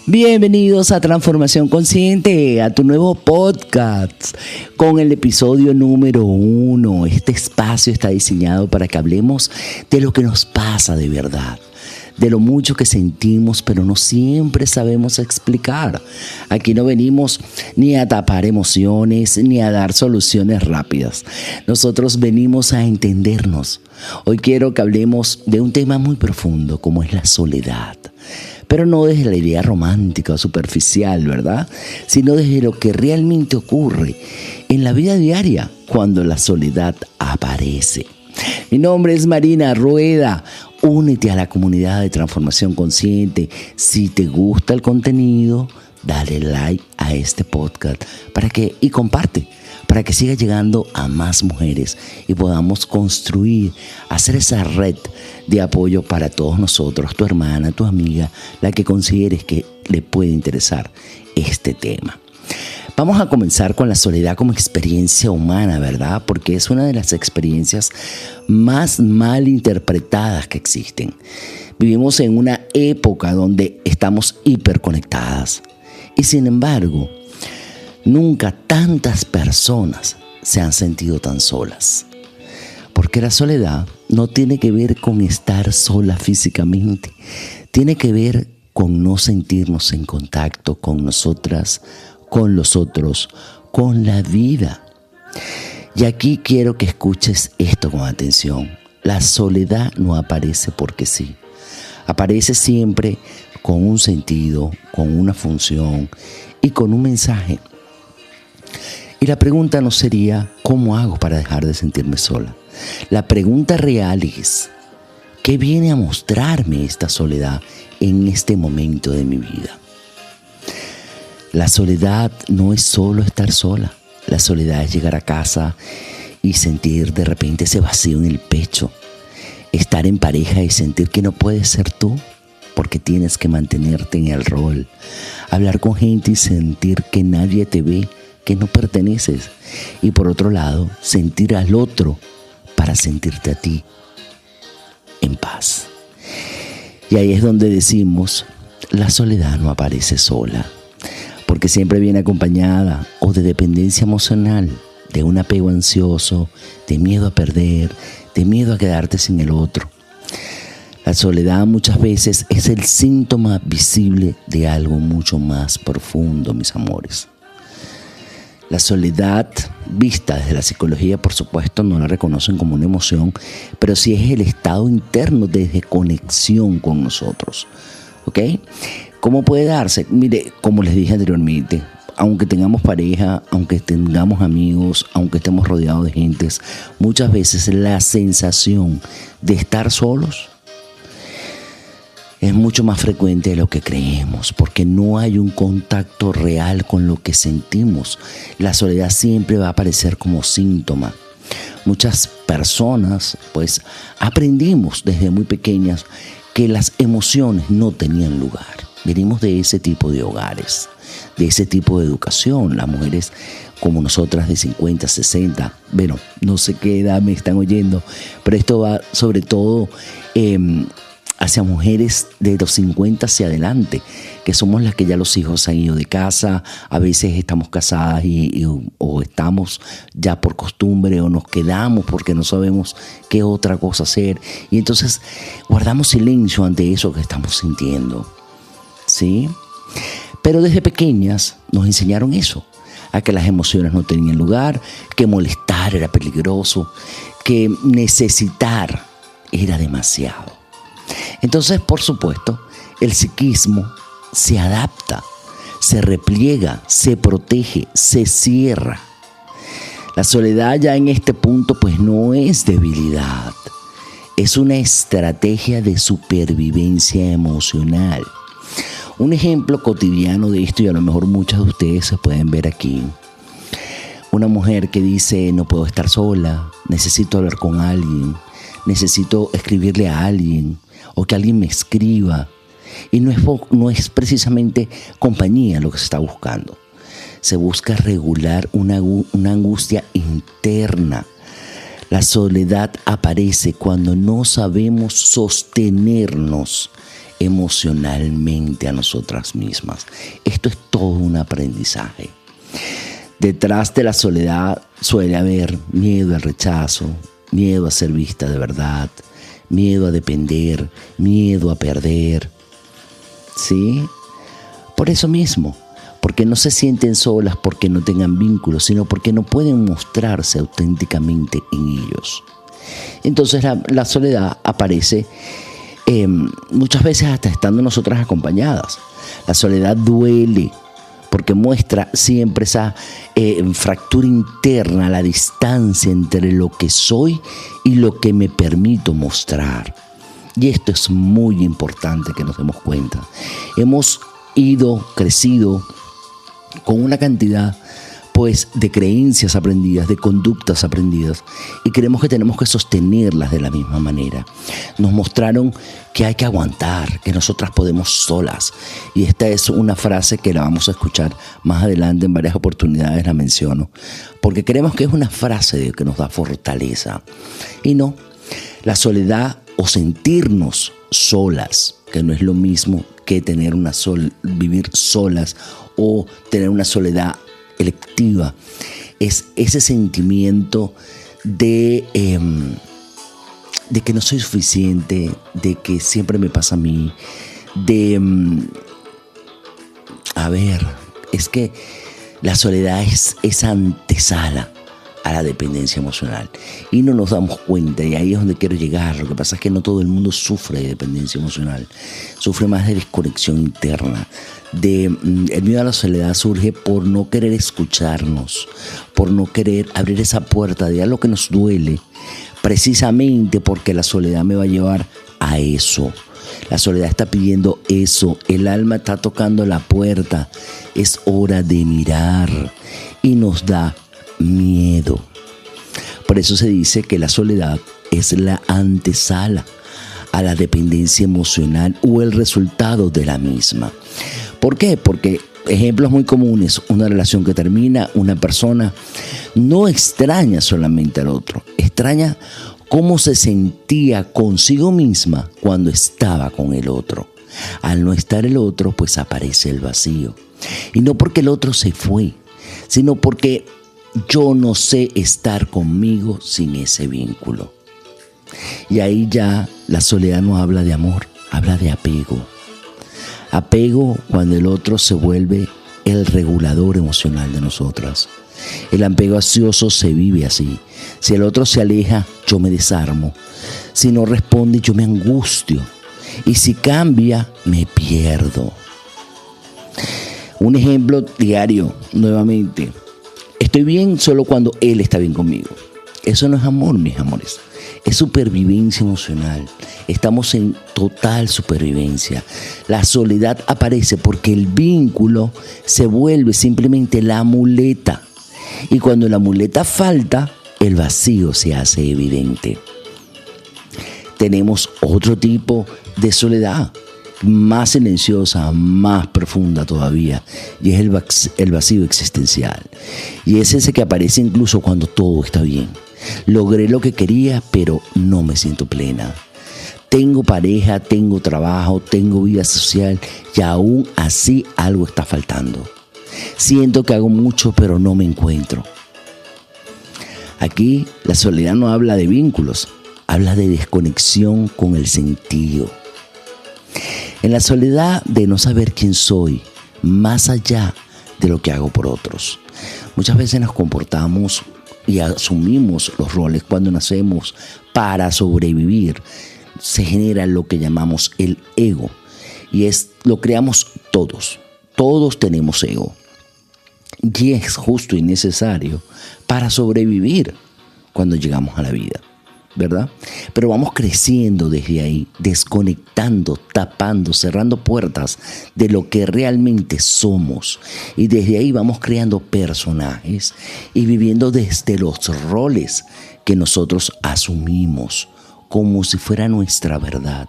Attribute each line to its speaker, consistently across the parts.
Speaker 1: Bienvenidos a Transformación Consciente, a tu nuevo podcast con el episodio número 1. Este espacio está diseñado para que hablemos de lo que nos pasa de verdad, de lo mucho que sentimos, pero no siempre sabemos explicar. Aquí no venimos ni a tapar emociones, ni a dar soluciones rápidas. Nosotros venimos a entendernos. Hoy quiero que hablemos de un tema muy profundo, como es la soledad. Pero no desde la idea romántica o superficial, ¿verdad? Sino desde lo que realmente ocurre en la vida diaria cuando la soledad aparece. Mi nombre es Marina Rueda. Únete a la comunidad de Transformación Consciente. Si te gusta el contenido, dale like a este podcast y comparte, para que siga llegando a más mujeres y podamos construir, hacer esa red de apoyo para todos nosotros, tu hermana, tu amiga, la que consideres que le puede interesar este tema. Vamos a comenzar con la soledad como experiencia humana, ¿verdad? Porque es una de las experiencias más mal interpretadas que existen. Vivimos en una época donde estamos hiperconectadas y sin embargo, nunca tantas personas se han sentido tan solas. Porque la soledad no tiene que ver con estar sola físicamente. Tiene que ver con no sentirnos en contacto con nosotras, con los otros, con la vida. Y aquí quiero que escuches esto con atención. La soledad no aparece porque sí. Aparece siempre con un sentido, con una función y con un mensaje. Y la pregunta no sería, ¿cómo hago para dejar de sentirme sola? La pregunta real es, ¿qué viene a mostrarme esta soledad en este momento de mi vida? La soledad no es solo estar sola. La soledad es llegar a casa y sentir de repente ese vacío en el pecho. Estar en pareja y sentir que no puedes ser tú porque tienes que mantenerte en el rol. Hablar con gente y sentir que nadie te ve, que no perteneces. Y por otro lado, sentir al otro para sentirte a ti en paz. Y ahí es donde decimos, la soledad no aparece sola, porque siempre viene acompañada o de dependencia emocional, de un apego ansioso, de miedo a perder, de miedo a quedarte sin el otro. La soledad muchas veces es el síntoma visible de algo mucho más profundo, mis amores. La soledad, vista desde la psicología, por supuesto, no la reconocen como una emoción, pero sí es el estado interno de desconexión con nosotros. ¿Ok? ¿Cómo puede darse? Mire, como les dije anteriormente, aunque tengamos pareja, aunque tengamos amigos, aunque estemos rodeados de gentes, muchas veces la sensación de estar solos es mucho más frecuente de lo que creemos, porque no hay un contacto real con lo que sentimos. La soledad siempre va a aparecer como síntoma. Muchas personas, pues, aprendimos desde muy pequeñas que las emociones no tenían lugar. Venimos de ese tipo de hogares, de ese tipo de educación. Las mujeres como nosotras de 50, 60, bueno, no sé qué edad me están oyendo, pero esto va sobre todo hacia mujeres de los 50 hacia adelante, que somos las que ya los hijos han ido de casa, a veces estamos casadas o estamos ya por costumbre o nos quedamos porque no sabemos qué otra cosa hacer y entonces guardamos silencio ante eso que estamos sintiendo, ¿sí? Pero desde pequeñas nos enseñaron eso, a que las emociones no tenían lugar, que molestar era peligroso, que necesitar era demasiado. Entonces, por supuesto, el psiquismo se adapta, se repliega, se protege, se cierra. La soledad ya en este punto pues no es debilidad, es una estrategia de supervivencia emocional. Un ejemplo cotidiano de esto, y a lo mejor muchas de ustedes se pueden ver aquí. Una mujer que dice, no puedo estar sola, necesito hablar con alguien, necesito escribirle a alguien, o que alguien me escriba. Y no es precisamente compañía lo que se está buscando. Se busca regular una angustia interna. La soledad aparece cuando no sabemos sostenernos emocionalmente a nosotras mismas. Esto es todo un aprendizaje. Detrás de la soledad suele haber miedo al rechazo, miedo a ser vista de verdad, miedo a depender, miedo a perder. ¿Sí? Por eso mismo, porque no se sienten solas porque no tengan vínculos, sino porque no pueden mostrarse auténticamente en ellos. Entonces la soledad aparece muchas veces hasta estando nosotras acompañadas. La soledad duele porque muestra siempre esa fractura interna, la distancia entre lo que soy y lo que me permito mostrar. Y esto es muy importante que nos demos cuenta. Hemos crecido con una cantidad pues de creencias aprendidas, de conductas aprendidas, y creemos que tenemos que sostenerlas de la misma manera. Nos mostraron que hay que aguantar, que nosotras podemos solas, y esta es una frase que la vamos a escuchar más adelante en varias oportunidades, la menciono, porque creemos que es una frase que nos da fortaleza. Y no, la soledad o sentirnos solas, que no es lo mismo que tener vivir solas o tener una soledad electiva, es ese sentimiento de que no soy suficiente, de que siempre me pasa a mí, es que la soledad es esa antesala a la dependencia emocional y no nos damos cuenta, y ahí es donde quiero llegar. Lo que pasa es que no todo el mundo sufre de dependencia emocional, sufre más de desconexión interna. El miedo a la soledad surge por no querer escucharnos, por no querer abrir esa puerta de algo que nos duele, precisamente porque la soledad me va a llevar a eso. La soledad está pidiendo eso, el alma está tocando la puerta, es hora de mirar y nos da miedo. Por eso se dice que la soledad es la antesala a la dependencia emocional o el resultado de la misma. ¿Por qué? Porque ejemplos muy comunes: una relación que termina, una persona no extraña solamente al otro, extraña cómo se sentía consigo misma cuando estaba con el otro. Al no estar el otro, pues aparece el vacío. Y no porque el otro se fue, sino porque yo no sé estar conmigo sin ese vínculo. Y ahí ya la soledad no habla de amor, habla de apego. Apego cuando el otro se vuelve el regulador emocional de nosotras. El apego ansioso se vive así. Si el otro se aleja, yo me desarmo. Si no responde, yo me angustio. Y si cambia, me pierdo. Un ejemplo diario, nuevamente. Estoy bien solo cuando él está bien conmigo. Eso no es amor, mis amores. Es supervivencia emocional. Estamos en total supervivencia. La soledad aparece porque el vínculo se vuelve simplemente la muleta. Y cuando la muleta falta, el vacío se hace evidente. Tenemos otro tipo de soledad, más silenciosa, más profunda todavía, y es el vacío existencial. Y es ese que aparece incluso cuando todo está bien. Logré lo que quería, pero no me siento plena. Tengo pareja, tengo trabajo, tengo vida social, y aún así algo está faltando. Siento que hago mucho, pero no me encuentro. Aquí la soledad no habla de vínculos, habla de desconexión con el sentido. En la soledad de no saber quién soy, más allá de lo que hago por otros. Muchas veces nos comportamos y asumimos los roles cuando nacemos para sobrevivir. Se genera lo que llamamos el ego, y lo creamos todos. Todos tenemos ego. Y es justo y necesario para sobrevivir cuando llegamos a la vida, ¿verdad? Pero vamos creciendo desde ahí, desconectando, tapando, cerrando puertas de lo que realmente somos. Y desde ahí vamos creando personajes y viviendo desde los roles que nosotros asumimos como si fuera nuestra verdad.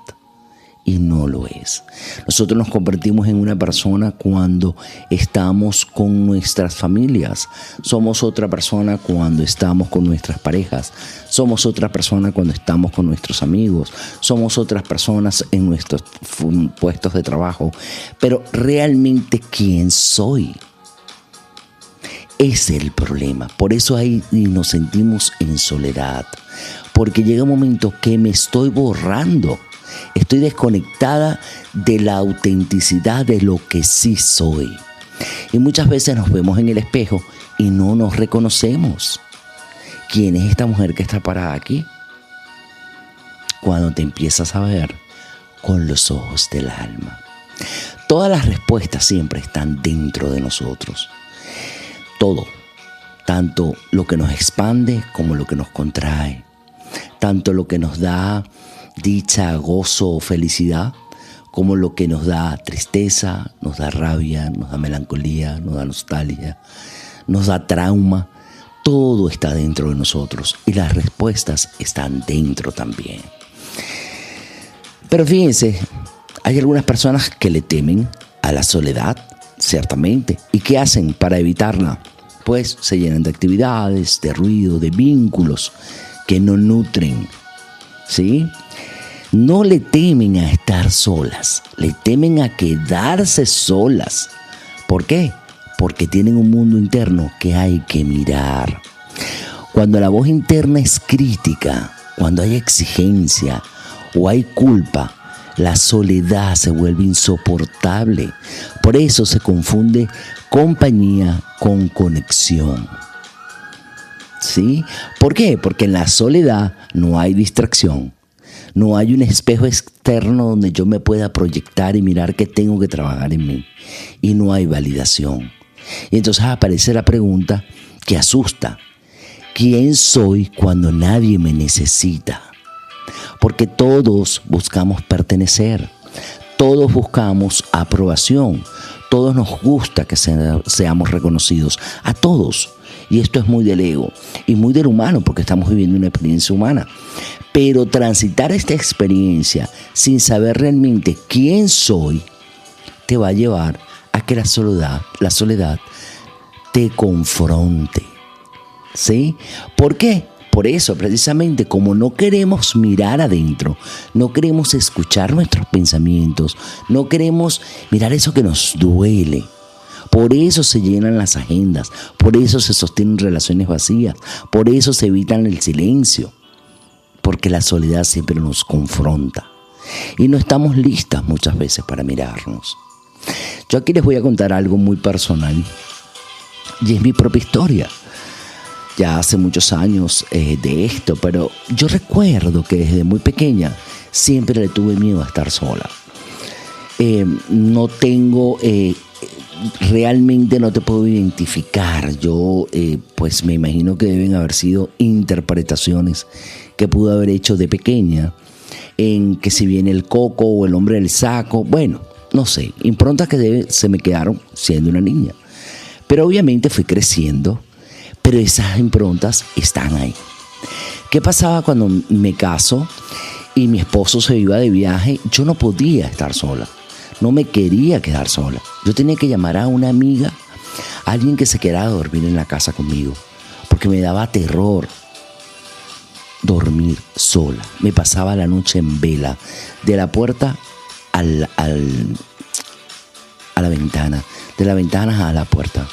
Speaker 1: y no lo es. Nosotros nos convertimos en una persona cuando estamos con nuestras familias. Somos otra persona cuando estamos con nuestras parejas. Somos otra persona cuando estamos con nuestros amigos. Somos otras personas en nuestros puestos de trabajo. Pero realmente, ¿quién soy? Ese es el problema. Por eso ahí nos sentimos en soledad. Porque llega un momento que me estoy borrando. Estoy desconectada de la autenticidad de lo que sí soy. Y muchas veces nos vemos en el espejo y no nos reconocemos. ¿Quién es esta mujer que está parada aquí? Cuando te empiezas a ver con los ojos del alma. Todas las respuestas siempre están dentro de nosotros. Todo, tanto lo que nos expande como lo que nos contrae. Tanto lo que nos da dicha, gozo o felicidad, como lo que nos da tristeza, nos da rabia, nos da melancolía, nos da nostalgia, nos da trauma. Todo está dentro de nosotros y las respuestas están dentro también. Pero fíjense, hay algunas personas que le temen a la soledad, ciertamente. ¿Y qué hacen para evitarla? Pues se llenan de actividades, de ruido, de vínculos que no nutren, ¿sí? No le temen a estar solas, le temen a quedarse solas. ¿Por qué? Porque tienen un mundo interno que hay que mirar. Cuando la voz interna es crítica, cuando hay exigencia o hay culpa, la soledad se vuelve insoportable. Por eso se confunde compañía con conexión. ¿Sí? ¿Por qué? Porque en la soledad no hay distracción. No hay un espejo externo donde yo me pueda proyectar y mirar que tengo que trabajar en mí. Y no hay validación. Y entonces aparece la pregunta que asusta. ¿Quién soy cuando nadie me necesita? Porque todos buscamos pertenecer. Todos buscamos aprobación. Todos nos gusta que seamos reconocidos. A todos. Y esto es muy del ego y muy del humano porque estamos viviendo una experiencia humana. Pero transitar esta experiencia sin saber realmente quién soy te va a llevar a que la soledad te confronte. ¿Sí? ¿Por qué? Por eso, precisamente, como no queremos mirar adentro, no queremos escuchar nuestros pensamientos, no queremos mirar eso que nos duele. Por eso se llenan las agendas, por eso se sostienen relaciones vacías, por eso se evitan el silencio, porque la soledad siempre nos confronta y no estamos listas muchas veces para mirarnos. Yo aquí les voy a contar algo muy personal y es mi propia historia. Ya hace muchos años de esto, pero yo recuerdo que desde muy pequeña siempre le tuve miedo a estar sola. Realmente no te puedo identificar. Yo pues me imagino que deben haber sido interpretaciones que pude haber hecho de pequeña, en que si viene el coco o el hombre del saco, bueno, no sé, improntas que se me quedaron siendo una niña. Pero obviamente fui creciendo, pero esas improntas están ahí. ¿Qué pasaba cuando me caso y mi esposo se iba de viaje? Yo no podía estar sola. No me quería quedar sola. Yo tenía que llamar a una amiga, a alguien que se quedara a dormir en la casa conmigo, porque me daba terror dormir sola. Me pasaba la noche en vela, de la puerta a la ventana, de la ventana a la puerta.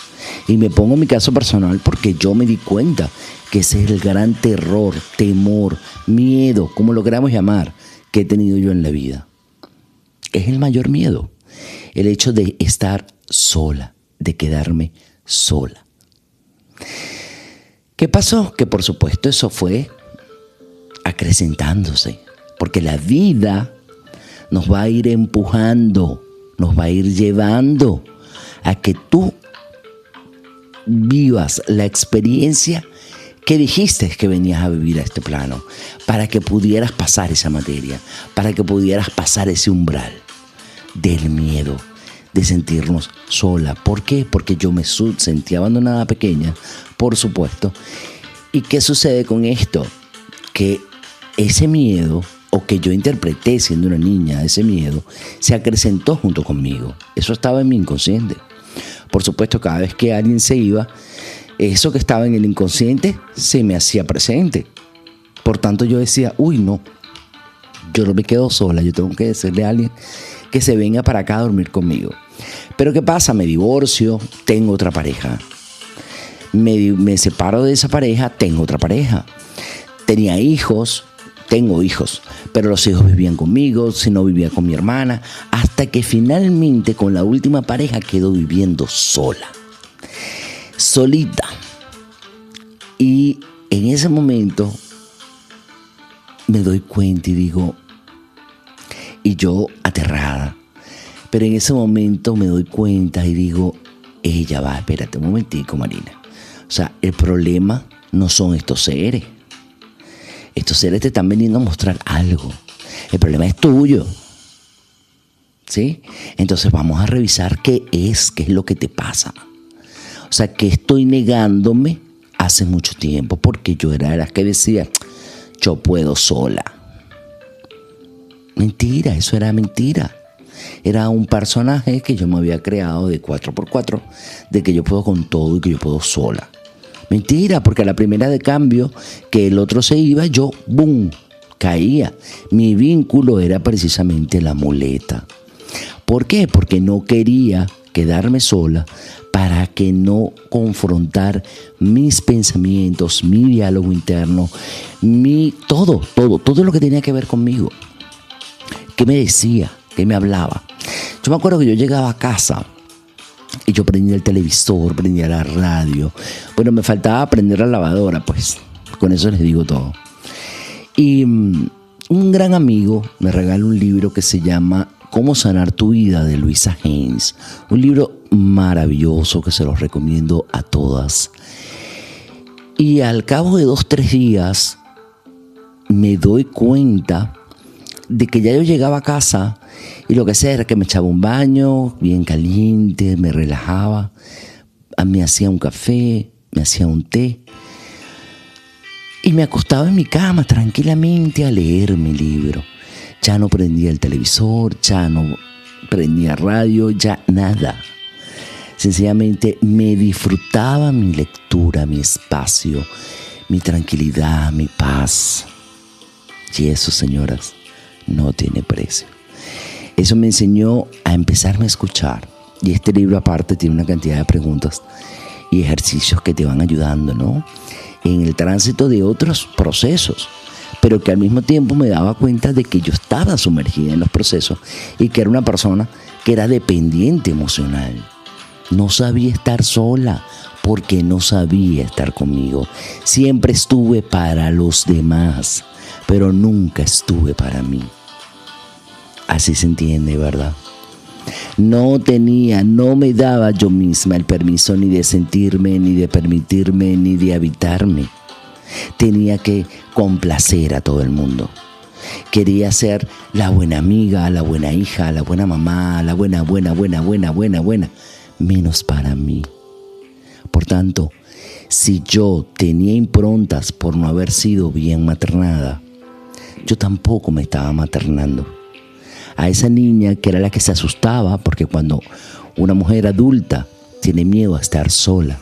Speaker 1: Y me pongo en mi caso personal porque yo me di cuenta que ese es el gran terror, temor, miedo, como lo queramos llamar, que he tenido yo en la vida. Es el mayor miedo, el hecho de estar sola, de quedarme sola. ¿Qué pasó? Que por supuesto eso fue acrecentándose, porque la vida nos va a ir empujando, nos va a ir llevando a que tú vivas la experiencia que dijiste que venías a vivir a este plano, para que pudieras pasar esa materia, para que pudieras pasar ese umbral del miedo, de sentirnos sola. ¿Por qué? Porque yo me sentía abandonada pequeña, por supuesto. ¿Y qué sucede con esto? Que ese miedo o que yo interpreté siendo una niña, ese miedo, se acrecentó junto conmigo. Eso estaba en mi inconsciente. Por supuesto, cada vez que alguien se iba, eso que estaba en el inconsciente se me hacía presente. Por tanto, yo decía, uy, no, yo no me quedo sola, yo tengo que decirle a alguien que se venga para acá a dormir conmigo. Pero ¿qué pasa? Me divorcio, tengo otra pareja. Me separo de esa pareja, tengo otra pareja. Tenía hijos, tengo hijos, pero los hijos vivían conmigo, si no vivía con mi hermana, hasta que finalmente con la última pareja quedo viviendo sola, solita. Y en ese momento me doy cuenta y digo, y yo aterrada, pero en ese momento me doy cuenta y digo, ella va, espérate un momentico, Marina. O sea, el problema no son estos seres. Estos seres te están veniendo a mostrar algo. El problema es tuyo. ¿Sí? Entonces vamos a revisar qué es lo que te pasa. O sea, que estoy negándome hace mucho tiempo, porque yo era de las que decía, yo puedo sola. Mentira, eso era mentira. Era un personaje que yo me había creado de 4x4, de que yo puedo con todo y que yo puedo sola. Mentira, porque a la primera de cambio que el otro se iba, yo, ¡boom!, caía. Mi vínculo era precisamente la muleta. ¿Por qué? Porque no quería quedarme sola para que no confrontar mis pensamientos, mi diálogo interno, todo lo que tenía que ver conmigo. ¿Qué me decía? ¿Qué me hablaba? Yo me acuerdo que yo llegaba a casa y yo prendía el televisor, prendía la radio. Bueno, me faltaba prender la lavadora, pues. Con eso les digo todo. Y un gran amigo me regaló un libro que se llama Cómo sanar tu vida, de Luisa Haynes. Un libro maravilloso que se los recomiendo a todas. Y al cabo de 2-3 días me doy cuenta de que ya yo llegaba a casa y lo que hacía era que me echaba un baño bien caliente, me relajaba, me hacía un café, me hacía un té y me acostaba en mi cama tranquilamente a leer mi libro. Ya no prendía el televisor, ya no prendía radio, ya nada. Sencillamente me disfrutaba mi lectura, mi espacio, mi tranquilidad, mi paz. Y eso, señoras, no tiene precio. Eso me enseñó a empezarme a escuchar. Y este libro aparte tiene una cantidad de preguntas y ejercicios que te van ayudando, ¿no?, en el tránsito de otros procesos, pero que al mismo tiempo me daba cuenta de que yo estaba sumergida en los procesos y que era una persona que era dependiente emocional. No sabía estar sola porque no sabía estar conmigo. Siempre estuve para los demás, pero nunca estuve para mí. Así se entiende, ¿verdad? No me daba yo misma el permiso ni de sentirme, ni de permitirme, ni de habitarme. Tenía que complacer a todo el mundo. Quería ser la buena amiga, la buena hija, la buena mamá, la buena, menos para mí. Por tanto, si yo tenía improntas por no haber sido bien maternada, yo tampoco me estaba maternando. A esa niña que era la que se asustaba, porque cuando una mujer adulta tiene miedo a estar sola,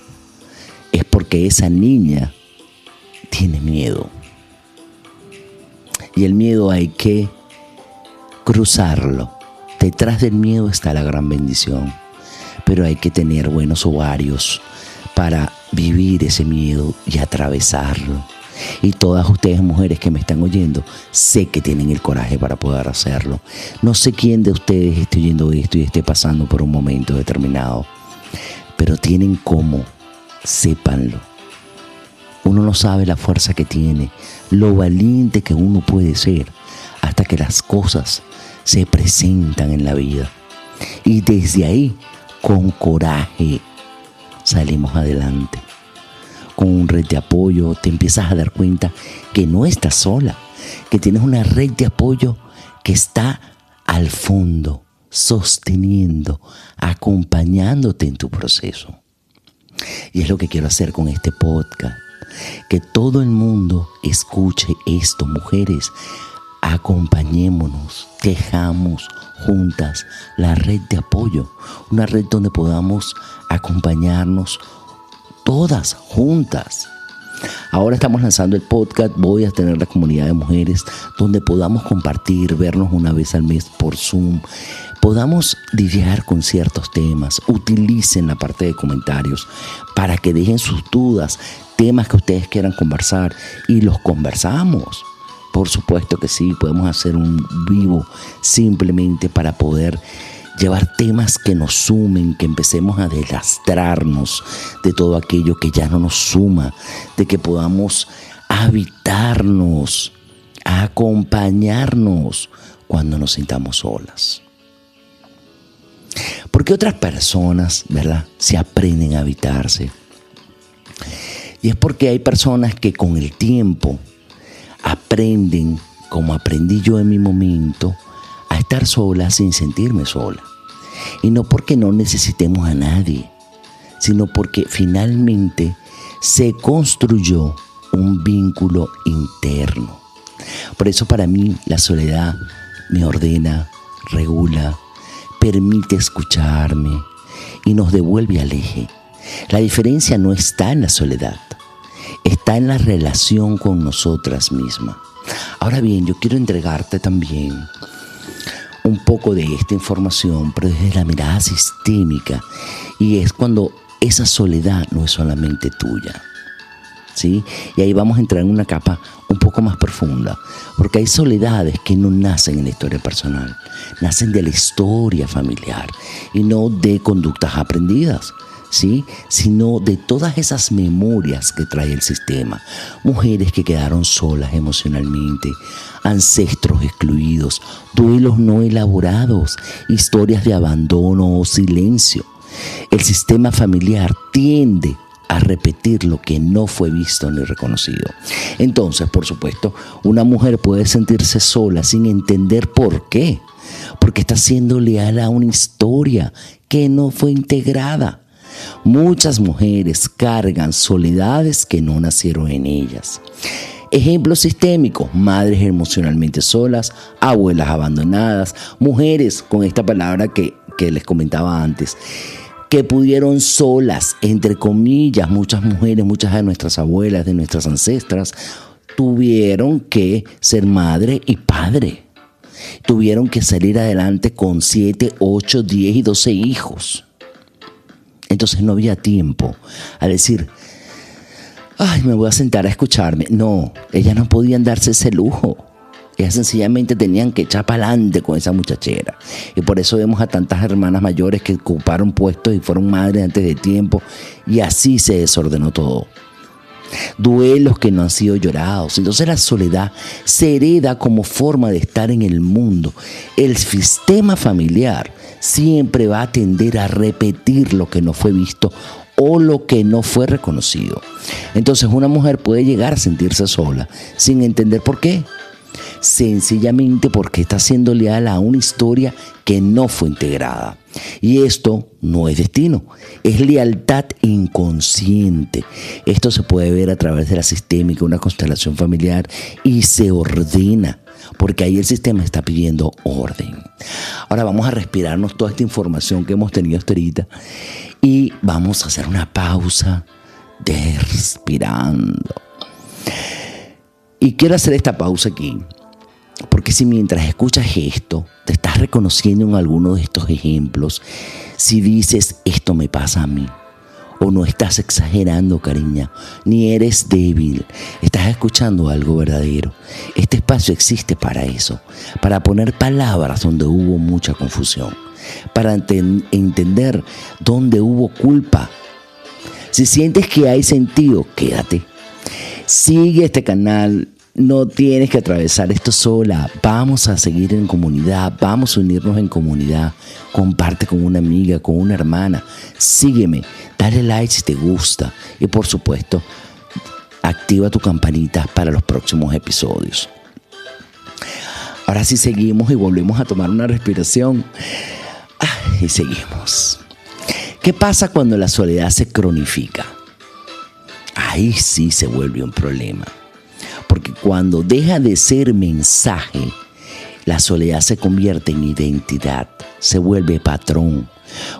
Speaker 1: es porque esa niña tiene miedo. Y el miedo hay que cruzarlo. Detrás del miedo está la gran bendición, pero hay que tener buenos ovarios para vivir ese miedo y atravesarlo. Y todas ustedes, mujeres que me están oyendo, sé que tienen el coraje para poder hacerlo. No sé quién de ustedes esté oyendo esto y esté pasando por un momento determinado, pero tienen cómo, sépanlo. Uno no sabe la fuerza que tiene, lo valiente que uno puede ser, hasta que las cosas se presentan en la vida. Y desde ahí, con coraje, salimos adelante. Con un red de apoyo te empiezas a dar cuenta que no estás sola, que tienes una red de apoyo que está al fondo, sosteniendo, acompañándote en tu proceso. Y es lo que quiero hacer con este podcast, que todo el mundo escuche esto, mujeres. Acompañémonos, tejamos juntas la red de apoyo, una red donde podamos acompañarnos todas juntas. Ahora estamos lanzando el podcast, voy a tener la comunidad de mujeres donde podamos compartir, vernos una vez al mes por Zoom, podamos lidiar con ciertos temas. Utilicen la parte de comentarios para que dejen sus dudas, temas que ustedes quieran conversar y los conversamos. Por supuesto que sí, podemos hacer un vivo simplemente para poder llevar temas que nos sumen, que empecemos a deslastrarnos de todo aquello que ya no nos suma, de que podamos habitarnos, acompañarnos cuando nos sintamos solas. Porque otras personas, ¿verdad?, se aprenden a habitarse. Y es porque hay personas que con el tiempo aprenden, como aprendí yo en mi momento, a estar sola sin sentirme sola. Y no porque no necesitemos a nadie, sino porque finalmente se construyó un vínculo interno. Por eso para mí la soledad me ordena, regula, permite escucharme y nos devuelve al eje. La diferencia no está en la soledad, está en la relación con nosotras mismas. Ahora bien, yo quiero entregarte también un poco de esta información, pero desde la mirada sistémica, y es cuando esa soledad no es solamente tuya, ¿sí? Y ahí vamos a entrar en una capa un poco más profunda, porque hay soledades que no nacen en la historia personal, nacen de la historia familiar y no de conductas aprendidas, ¿sí?, sino de todas esas memorias que trae el sistema. Mujeres que quedaron solas emocionalmente, ancestros excluidos, duelos no elaborados, historias de abandono o silencio. El sistema familiar tiende a repetir lo que no fue visto ni reconocido. Entonces, por supuesto, una mujer puede sentirse sola sin entender por qué, porque está siendo leal a una historia que no fue integrada. Muchas mujeres cargan soledades que no nacieron en ellas. Ejemplos sistémicos: madres emocionalmente solas, abuelas abandonadas, mujeres con esta palabra que les comentaba antes, que pudieron solas, entre comillas. Muchas mujeres, muchas de nuestras abuelas, de nuestras ancestras, tuvieron que ser madre y padre. Tuvieron que salir adelante con 7, 8, 10 y 12 hijos. Entonces no había tiempo a decir, ay, me voy a sentar a escucharme. No, ellas no podían darse ese lujo. Ellas sencillamente tenían que echar para adelante con esa muchachera. Y por eso vemos a tantas hermanas mayores que ocuparon puestos y fueron madres antes de tiempo. Y así se desordenó todo. Duelos que no han sido llorados. Entonces la soledad se hereda como forma de estar en el mundo. El sistema familiar siempre va a tender a repetir lo que no fue visto o lo que no fue reconocido. Entonces una mujer puede llegar a sentirse sola sin entender por qué. Sencillamente porque está siendo leal a una historia que no fue integrada. Y esto no es destino, es lealtad inconsciente. Esto se puede ver a través de la sistémica, una constelación familiar, y se ordena, porque ahí el sistema está pidiendo orden. Ahora vamos a respirarnos toda esta información que hemos tenido hasta ahorita y vamos a hacer una pausa de respirando. Y quiero hacer esta pausa aquí, porque si mientras escuchas esto, te estás reconociendo en alguno de estos ejemplos, si dices, esto me pasa a mí, o no estás exagerando, cariña, ni eres débil, estás escuchando algo verdadero. Este espacio existe para eso, para poner palabras donde hubo mucha confusión, para entender dónde hubo culpa. Si sientes que hay sentido, quédate. Sigue este canal. No tienes que atravesar esto sola. Vamos a seguir en comunidad, vamos a unirnos en comunidad. Comparte con una amiga, con una hermana. Sígueme, dale like si te gusta. Y por supuesto, activa tu campanita para los próximos episodios. Ahora sí seguimos y volvemos a tomar una respiración. Y seguimos. ¿Qué pasa cuando la soledad se cronifica? Ahí sí se vuelve un problema. Porque cuando deja de ser mensaje, la soledad se convierte en identidad, se vuelve patrón.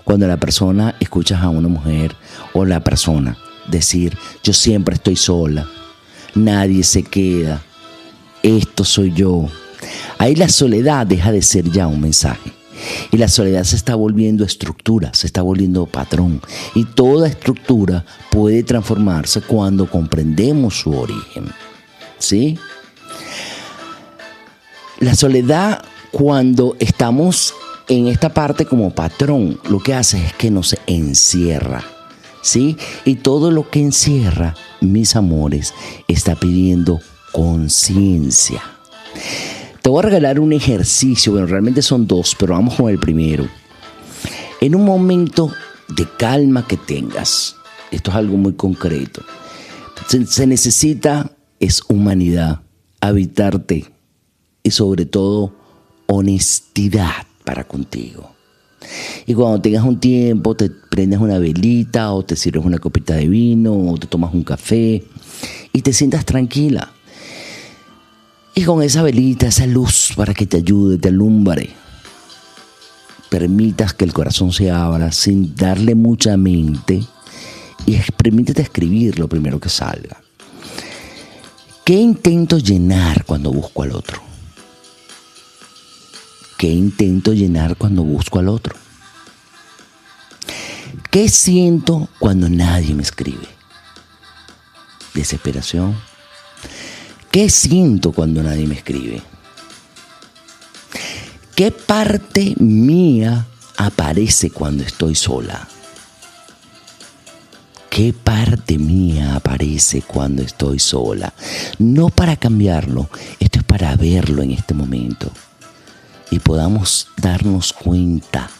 Speaker 1: Cuando la persona, escuchas a una mujer o la persona decir, yo siempre estoy sola, nadie se queda, esto soy yo. Ahí la soledad deja de ser ya un mensaje. Y la soledad se está volviendo estructura, se está volviendo patrón. Y toda estructura puede transformarse cuando comprendemos su origen. ¿Sí? La soledad, cuando estamos en esta parte como patrón, lo que hace es que nos encierra. ¿Sí? Y todo lo que encierra, mis amores, está pidiendo conciencia. Te voy a regalar un ejercicio, bueno, realmente son dos, pero vamos con el primero. En un momento de calma que tengas, esto es algo muy concreto, se necesita, es humanidad, habitarte y sobre todo honestidad para contigo. Y cuando tengas un tiempo, te prendes una velita o te sirves una copita de vino o te tomas un café y te sientas tranquila. Y con esa velita, esa luz para que te ayude, te alumbre, permitas que el corazón se abra sin darle mucha mente y permítete escribir lo primero que salga. ¿Qué intento llenar cuando busco al otro? ¿Qué intento llenar cuando busco al otro? ¿Qué siento cuando nadie me escribe? Desesperación. ¿Qué siento cuando nadie me escribe? ¿Qué parte mía aparece cuando estoy sola? ¿Qué parte mía aparece cuando estoy sola? No para cambiarlo, esto es para verlo en este momento. Y podamos darnos cuenta,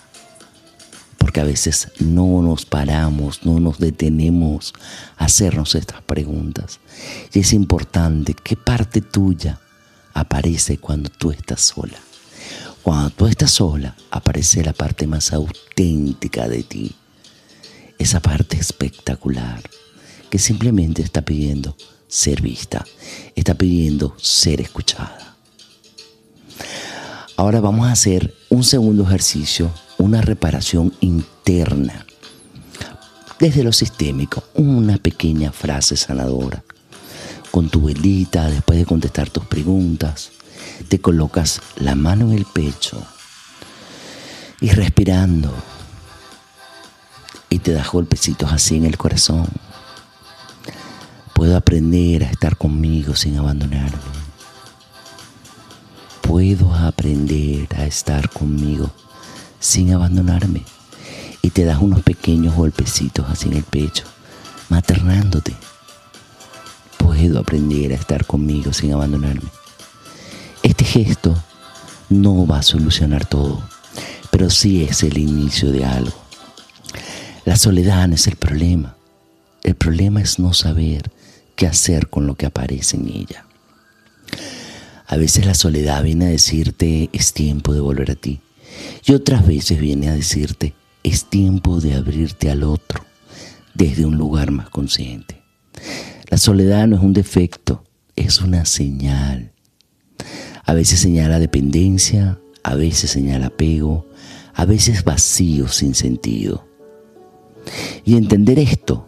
Speaker 1: porque a veces no nos paramos, no nos detenemos a hacernos estas preguntas. Y es importante, ¿qué parte tuya aparece cuando tú estás sola? Cuando tú estás sola, aparece la parte más auténtica de ti. Esa parte espectacular, que simplemente está pidiendo ser vista, está pidiendo ser escuchada. Ahora vamos a hacer un segundo ejercicio, una reparación interna. Desde lo sistémico, una pequeña frase sanadora. Con tu velita, después de contestar tus preguntas, te colocas la mano en el pecho y respirando. Y te das golpecitos así en el corazón. Puedo aprender a estar conmigo sin abandonarme. Puedo aprender a estar conmigo sin abandonarme. Y te das unos pequeños golpecitos así en el pecho, maternándote. Puedo aprender a estar conmigo sin abandonarme. Este gesto no va a solucionar todo, pero sí es el inicio de algo. La soledad no es el problema. El problema es no saber qué hacer con lo que aparece en ella. A veces la soledad viene a decirte, es tiempo de volver a ti. Y otras veces viene a decirte, es tiempo de abrirte al otro desde un lugar más consciente. La soledad no es un defecto, es una señal. A veces señala dependencia, a veces señala apego, a veces vacío sin sentido. Y entender esto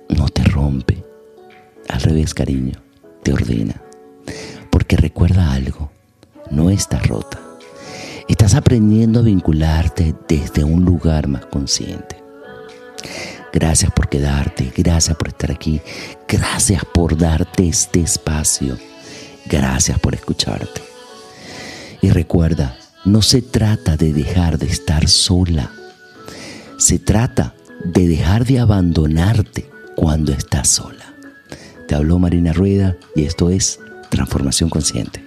Speaker 1: no te rompe, al revés, cariño, te ordena. Porque recuerda algo, no estás rota. Estás aprendiendo a vincularte desde un lugar más consciente. Gracias por quedarte, gracias por estar aquí, gracias por darte este espacio, gracias por escucharte. Y recuerda, no se trata de dejar de estar sola, se trata de dejar de abandonarte cuando estás sola. Te habló Marina Rueda y esto es Transformación Consciente.